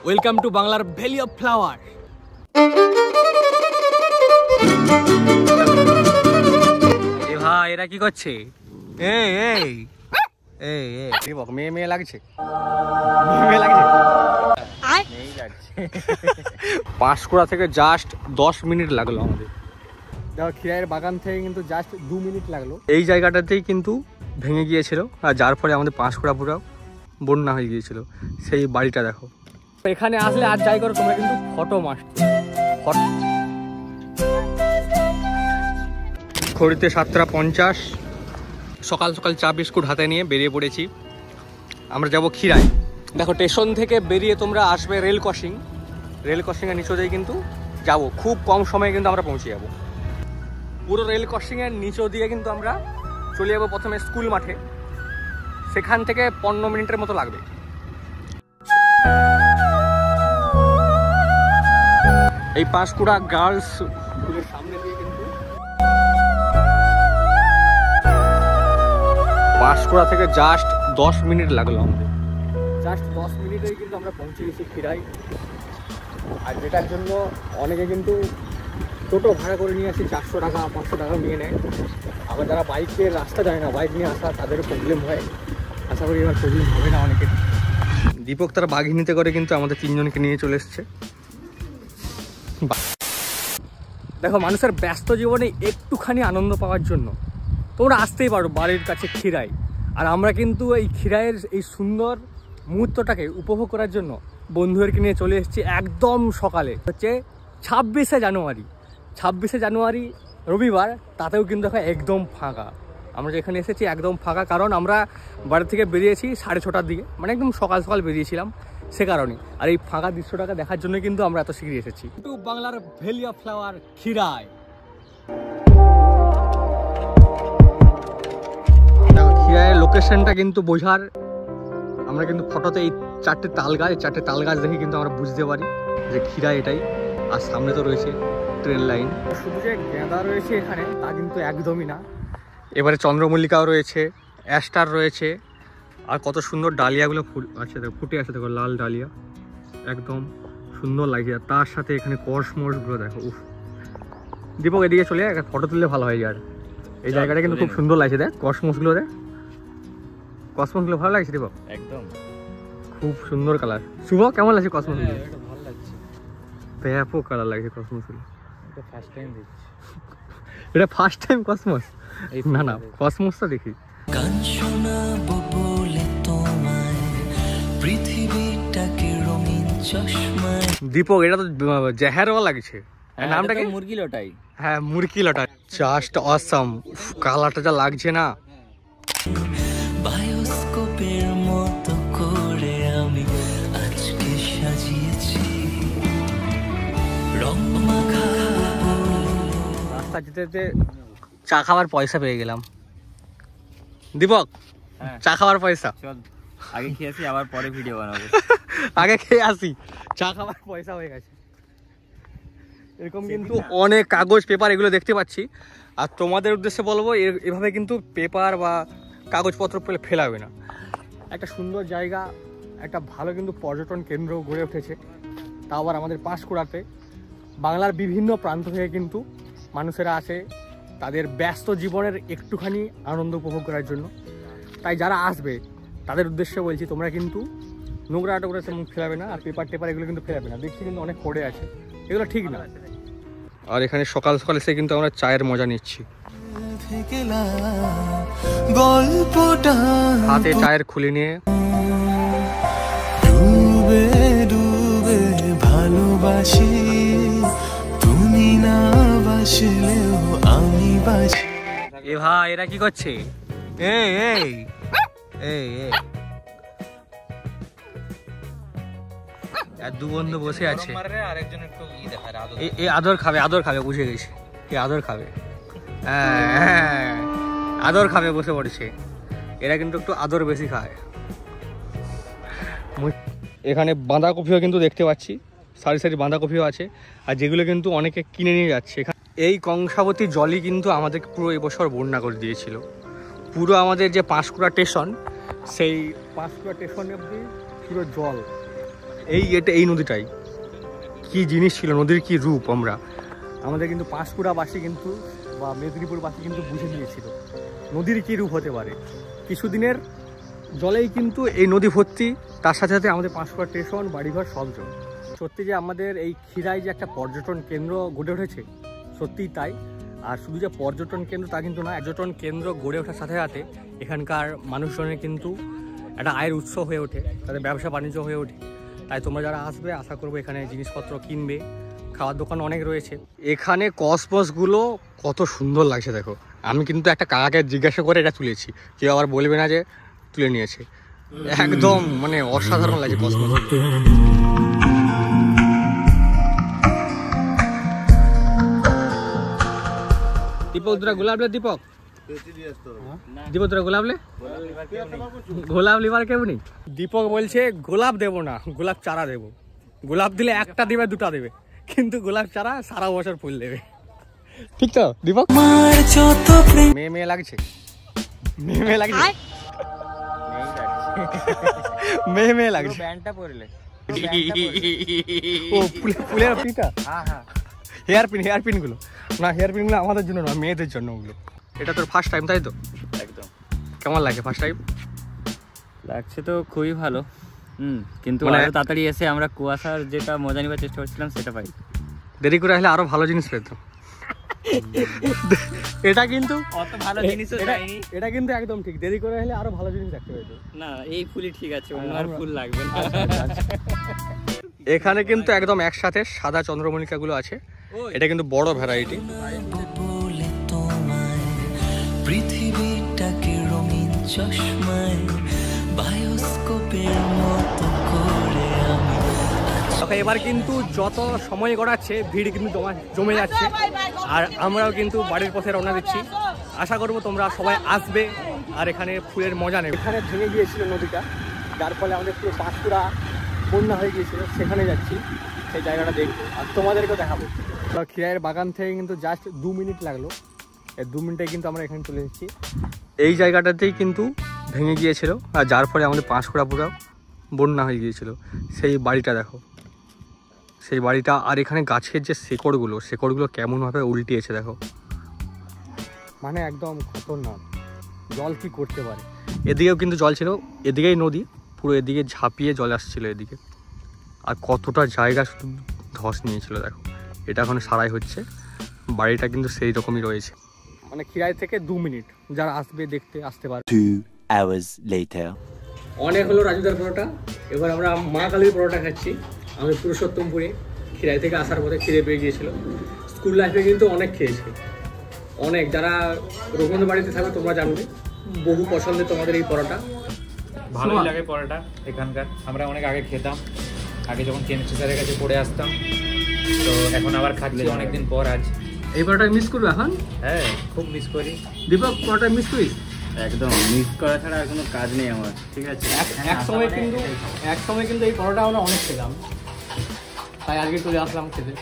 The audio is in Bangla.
ওয়েলকাম টু বাংলার ভ্যালি অফ ফ্লাওয়ার। এ ভাই এরা কি করছে? এই এই এই এই বক মেয়ে মেয়ে লাগছে, মেয়ে লাগছে। পাঁশকুড়া থেকে জাস্ট 10 মিনিট লাগলো আমাদের। দেখো খিরাইয়ের বাগান থেকে কিন্তু জাস্ট 2 মিনিট লাগলো। এই জায়গাটাতেই কিন্তু ভেঙে গিয়েছিল, আর যার ফলে আমাদের পাঁশকুড়া পুরো বন্যা হয়ে গিয়েছিল। সেই বাড়িটা দেখো। এখানে আসলে আর যাই করো তোমরা কিন্তু ফটো মাস্ট। ঘড়িতে 7:50। সকাল সকাল চা বিস্কুট হাতে নিয়ে বেরিয়ে পড়েছি। আমরা যাব খিরাই। দেখো স্টেশন থেকে বেরিয়ে তোমরা আসবে রেল ক্রসিং। রেল ক্রসিংয়ের নিচে দিয়ে কিন্তু যাবো, খুব কম সময়ে কিন্তু আমরা পৌঁছে যাবো। পুরো রেল ক্রসিংয়ের নিচে দিয়ে কিন্তু আমরা চলে যাবো প্রথমে স্কুল মাঠে। সেখান থেকে 15 মিনিটের মতো লাগবে। এই পাঁশকুড়া গার্লস স্কুলের সামনে দিয়ে কিন্তু পাঁশকুড়া থেকে জাস্ট 10 মিনিট লাগলো আমাদের। জাস্ট 10 মিনিটেই কিন্তু আমরা পৌঁছে গেছি খিরাই। আর যেটার জন্য অনেকে কিন্তু টোটো ভাড়া করে নিয়ে আসি, 400 টাকা 500 টাকা নিয়ে নেয়। আবার যারা বাইকের রাস্তা যায় না, বাইক নিয়ে আসা, তাদেরও প্রবলেম হয়। আশা করি এবার প্রবলেম হবে না অনেকের। দীপক তারা বাঘিনীতে করে কিন্তু আমাদের 3 জনকে নিয়ে চলে এসছে। দেখো মানুষের ব্যস্ত জীবনে একটুখানি আনন্দ পাওয়ার জন্য তোমরা আসতেই পারো বাড়ির কাছে খিরাই। আর আমরা কিন্তু এই খিরাইয়ের এই সুন্দর মুহূর্তটাকে উপভোগ করার জন্য বন্ধুদেরকে নিয়ে চলে এসেছি একদম সকালে। হচ্ছে 26শে জানুয়ারি। 26শে জানুয়ারি রবিবার, তাতেও কিন্তু দেখো একদম ফাঁকা। আমরা যেখানে এসেছি একদম ফাঁকা, কারণ আমরা বাড়ি থেকে বেরিয়েছি 6:30টার দিকে, মানে একদম সকাল সকাল বেরিয়েছিলাম সে কারণে। আর এই ফাঁকা দৃশ্যটাকে দেখার জন্য কিন্তু আমরা এত শীঘ্রই এসেছি। টু বাংলার ভ্যালি অফ ফ্লাওয়ার খিরাই। খিরাইয়ের লোকেশনটা কিন্তু বোঝার, আমরা কিন্তু ফটোতে এই 4টে তাল গাছ দেখে কিন্তু আমরা বুঝতে পারি যে খিরাই এটাই। আর সামনে তো রয়েছে ট্রেন লাইন। শুধু যে গাঁদা রয়েছে এখানে তা কিন্তু একদমই না। এবারে চন্দ্রমল্লিকাও রয়েছে, অ্যাস্টার রয়েছে, আর কত সুন্দর ডালিয়াগুলো আছে দেখো, ফুটে আছে দেখো, লাল ডালিয়া একদম সুন্দর লাগছে। আর তার সাথে এখানে কসমসগুলো দেখো। উফ, দীপক এদিকে চলে একটা ফটো তুললে ভালো হয়। আর এই জায়গাটা কিন্তু খুব সুন্দর লাগছে, দেখ কসমসগুলো, দেখ কসমসগুলো ভালো লাগছে দীপক, একদম খুব সুন্দর কালার। শুভ কেমন লাগছে কসমসগুলো? ভালো লাগছে, ব্যাপক কালার লাগছে কসমসগুলো। এটা ফার্স্ট টাইম দেখছি। এটা ফার্স্ট টাইম কসমস? না না, কসমসটা দেখি। গান শোনাবো বলে তোমায় পৃথিবীটাকে রঙিন চশমায়। দীপক এটা তো জেহারওয়া লাগছে। নামটা কি? মুরগি লটাই। হ্যাঁ মুরগি লটাই। Just awesome. কালারটা যা লাগছে না, বায়োস্কোপের মতো করে আমি আজকে সাজিয়েছি রং মাখা। রাস্তা যেতে যেতে চা খাওয়ার পয়সা পেয়ে গেলাম। দীপক চা খাওয়ার পয়সা। চল আগে খেয়ে আসি, আবার পরে ভিডিও বানাবো। আগে খেয়ে আসি, চা খাওয়ার পয়সা হয়ে গেছে। এরকম কিন্তু অনেক কাগজ পেপার এগুলো দেখতে পাচ্ছি। আর তোমাদের উদ্দেশ্যে বলবো, এভাবে কিন্তু পেপার বা কাগজপত্র ফেলাবে না। একটা সুন্দর জায়গা, একটা ভালো কিন্তু পর্যটন কেন্দ্র গড়ে উঠেছে, তা আবার আমাদের পাঁশকুড়াতে। বাংলার বিভিন্ন প্রান্ত থেকে কিন্তু মানুষেরা আসে তাদের ব্যস্ত জীবনের একটুখানি আনন্দ উপভোগ করার জন্য। তাই যারা আসবে তাদের উদ্দেশ্যে বলছি, তোমরা কিন্তু নোংরা টোংরা তেমন ফেলাবে না, আর পেপার টেপার এগুলো কিন্তু ফেলাবে না। দেখছি কিন্তু অনেক পড়ে আছে, এগুলো ঠিক না। আর এখানে সকাল সকাল এসে কিন্তু আমরা চায়ের মজা নিচ্ছি। হাতে চায়ের খুলি নিয়ে ডুবে ডুবে ভালোবাসি, তুমি না বাসলেও আমি বাসি। এ ভাই এরা কি করছে? এই এই এই আর দু বন্ধু বসে আছে। আদর খাবে, আদর খাবে, বুঝে গেছি আদর খাবে। হ্যাঁ আদর খাবে, বসে পড়েছে। এরা কিন্তু একটু আদর বেশি খায়। এখানে বাঁধাকপিও কিন্তু দেখতে পাচ্ছি, সারি সারি বাঁধাকপিও আছে, আর যেগুলো কিন্তু অনেকে কিনে নিয়ে যাচ্ছে। এই কংসাবতী জলই কিন্তু আমাদের পুরো এবছর বন্যা করে দিয়েছিল। পুরো আমাদের যে পাঁশকুড়া স্টেশন, সেই পাঁশকুড়া স্টেশনে অব্দি পুরো জল। এই নদীটাই কি জিনিস ছিল, নদীর কি রূপ আমাদের কিন্তু পাঁশকুড়াবাসী কিন্তু বা মেদিনীপুরবাসী কিন্তু বুঝে নিয়েছিল নদীর কি রূপ হতে পারে। কিছুদিনের জলেই কিন্তু এই নদী ভর্তি, তার সাথে সাথে আমাদের পাঁশকুড়া স্টেশন, বাড়িঘর সব জল। সত্যি যে আমাদের এই খিরায় যে একটা পর্যটন কেন্দ্র গড়ে উঠেছে, সত্যিই তাই। আর শুধু যে পর্যটন কেন্দ্র তা কিন্তু না, পর্যটন কেন্দ্র গড়ে ওঠার সাথে সাথে এখানকার মানুষজনের কিন্তু একটা আয়ের উৎস হয়ে ওঠে, তাদের ব্যবসা বাণিজ্য হয়ে ওঠে। তাই তোমরা যারা আসবে আশা করবো এখানে জিনিসপত্র কিনবে, খাওয়ার দোকান অনেক রয়েছে। এখানে কসমসগুলো কত সুন্দর লাগছে দেখো। আমি কিন্তু একটা কাকাকে জিজ্ঞাসা করে এটা তুলেছি, কেউ আবার বলবে না যে তুলে নিয়েছে। একদম মানে অসাধারণ লাগছে কসমস। দীপক তোরা গোলাপ লে, দীপক দীপক তোরা গোলাপ লে, গোলাপ লিবার কেউ নেই। দীপক বলছে গোলাপ দেবো না, গোলাপ চারা দেবো। গোলাপ দিলে একটা দেবে, দুটা দেবে, কিন্তু গোলাপ চারা সারা বছর ফুল দেবে। ঠিক তো দীপক? মেয়ে লাগছে, মেয়ে লাগছে, মেয়ে লাগছে। ব্যান্ডটা পরলে ও ফুলের পিটা, হেয়ার পিন গুলো না, হেয়ার পিন গুলো আমাদের জন্য না, মেয়েদের জন্য ওগুলো। এটা তোর ফার্স্ট টাইম তাই তো? একদম। কেমন লাগছে ফার্স্ট টাইম? লাগছে তো খুবই ভালো, কিন্তু আরো তাড়াতাড়ি এসে আমরা কুয়াশার যেটা মজা নেবার চেষ্টা করছিলাম সেটা পাই। দেরি করে আসলে আরো ভালো জিনিস পেতো। এটা কিন্তু অত ভালো জিনিসও পাইনি। এটা কিন্তু একদম ঠিক, দেরি করে আসলে আরো ভালো জিনিস দেখতে পেতো। না এই ফুলই ঠিক আছে, অন্য আর ফুল লাগবে না। এখানে কিন্তু একদম একসাথে সাদা চন্দ্রমল্লিকা গুলো আছে, এটা কিন্তু বড় ভ্যারাইটি। পৃথিবীটাকে রঙিন চশমায় বায়োস্কোপের মতো করে আমি। এবার কিন্তু যত সময় গড়াচ্ছে ভিড় কিন্তু জমে যাচ্ছে, আর আমরাও কিন্তু বাড়ির পথে রওনা দিচ্ছি। আশা করবো তোমরা সবাই আসবে আর এখানে ফুলের মজা নেবে। এখানে ভেঙে গিয়েছিল নদীটা, যার ফলে আমাদের পুরো পাঁশকুড়া বন্যা হয়ে গিয়েছিল, সেখানে যাচ্ছি সেই জায়গাটা দেখবো আর তোমাদেরকেও দেখাবো। খিরাইয়ের বাগান থেকে কিন্তু জাস্ট 2 মিনিট লাগলো, এই 2 মিনিটে কিন্তু আমরা এখানে চলে এসেছি। এই জায়গাটাতেই কিন্তু ভেঙে গিয়েছিল, আর যার ফলে আমাদের পাঁশকুড়া পুরো বন্যা হয়ে গিয়েছিল। সেই বাড়িটা দেখো, সেই বাড়িটা। আর এখানে গাছের যে শেকড়গুলো কেমনভাবে উল্টিয়েছে দেখো, মানে একদম খতরনাক। জল কি করতে পারে। এদিকেও কিন্তু জল ছিল, এদিকেই নদী, পুরো এদিকে ঝাঁপিয়ে জল আসছিল এদিকে, আর কতটা জায়গা শুধু ধস নিয়েছিল দেখো। এটা এখন সারাই হচ্ছে, বাড়িটা কিন্তু সেই রকমই রয়েছে। মানে খিরাই থেকে 2 মিনিট, যারা আসবে দেখতে আসতে পারে। 2 hours later অনেক হলো রাজুদার পরোটা, এবার আমরা মা কালীর পরোটা খাচ্ছি। আমাদের পুরুষোত্তমপুরে খিরাই থেকে আসার পথে খিদে পেয়ে গিয়েছিল। স্কুল লাইফে কিন্তু অনেক খেয়েছি, অনেক। যারা রবীন্দ্র বাড়িতে থাকবে তোমরা জানবে, বহু পছন্দের তোমাদের এই পরোটা। ভালোই লাগে পরোটা এখানকার। আমরা অনেক আগে খেতাম, আগে যখন কেমিস্ট্রি স্যারের কাছে পড়ে আসতাম, তো এখন আবার খাচ্ছি অনেকদিন পর। আজ এই পরোটা মিস করবে এখন? হ্যাঁ, খুব মিস করি। দীপক পরোটা মিস করিস? একদম মিস করা ছাড়া আর কোনো কাজ নেই আমার, ঠিক আছে। এক সময় কিন্তু এই পরোটা আমরা অনেক খেতাম, তাই আজকে চলে আসলাম খেতে।